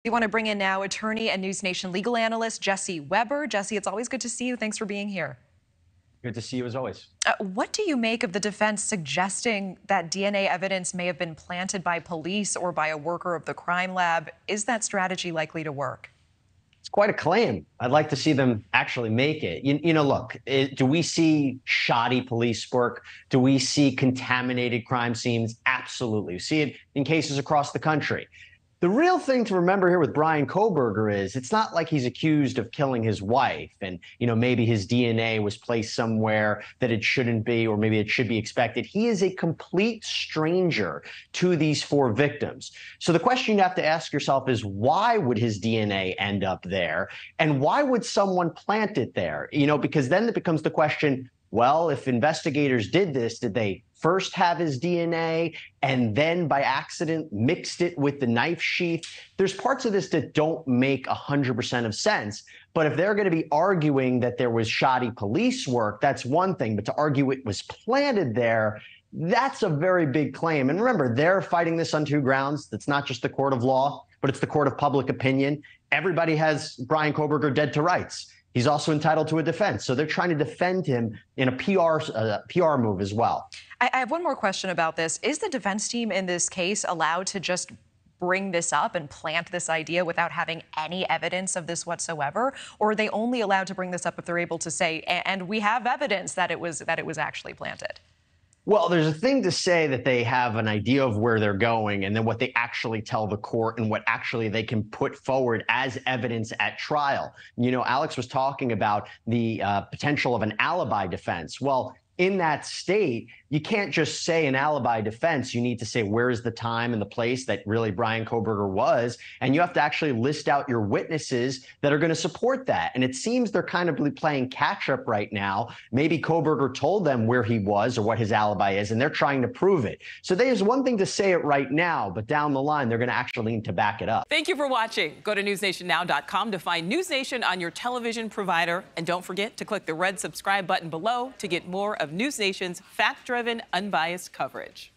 We want to bring in now attorney and NewsNation legal analyst Jesse Weber. Jesse, it's always good to see you. Thanks for being here. Good to see you as always. What do you make of the defense suggesting that DNA evidence may have been planted by police or by a worker of the crime lab? Is that strategy likely to work? It's quite a claim. I'd like to see them actually make it. Look, do we see shoddy police work? Do we see contaminated crime scenes? Absolutely. We see it in cases across the country. The real thing to remember here with Bryan Kohberger is it's not like he's accused of killing his wife and, maybe his DNA was placed somewhere that it shouldn't be, or maybe it should be expected. He is a complete stranger to these four victims. So the question you have to ask yourself is, why would his DNA end up there? And why would someone plant it there? Because then it becomes the question, well, if investigators did this, did they first have his DNA and then by accident mixed it with the knife sheath? There's parts of this that don't make 100% of sense. But if they're going to be arguing that there was shoddy police work, that's one thing. But to argue it was planted there, that's a very big claim. And remember, they're fighting this on two grounds. It's not just the court of law, but it's the court of public opinion. Everybody has Bryan Kohberger dead to rights. He's also entitled to a defense. So they're trying to defend him in a PR move as well. I have one more question about this. Is the defense team in this case allowed to just bring this up and plant this idea without having any evidence of this whatsoever? Or are they only allowed to bring this up if they're able to say, and we have evidence that it was actually planted? Well, there's a thing to say that they have an idea of where they're going and then what they actually tell the court and what actually they can put forward as evidence at trial. Alex was talking about the potential of an alibi defense. Well, in that state, you can't just say an alibi defense. You need to say where is the time and the place that really Bryan Kohberger was. And you have to actually list out your witnesses that are going to support that. And it seems they're kind of playing catch up right now. Maybe Kohberger told them where he was or what his alibi is, and they're trying to prove it. So there's one thing to say it right now, but down the line, they're going to actually need to back it up. Thank you for watching. Go to newsnationnow.com to find NewsNation on your television provider. And don't forget to click the red subscribe button below to get more of NewsNation's fact-driven, unbiased coverage.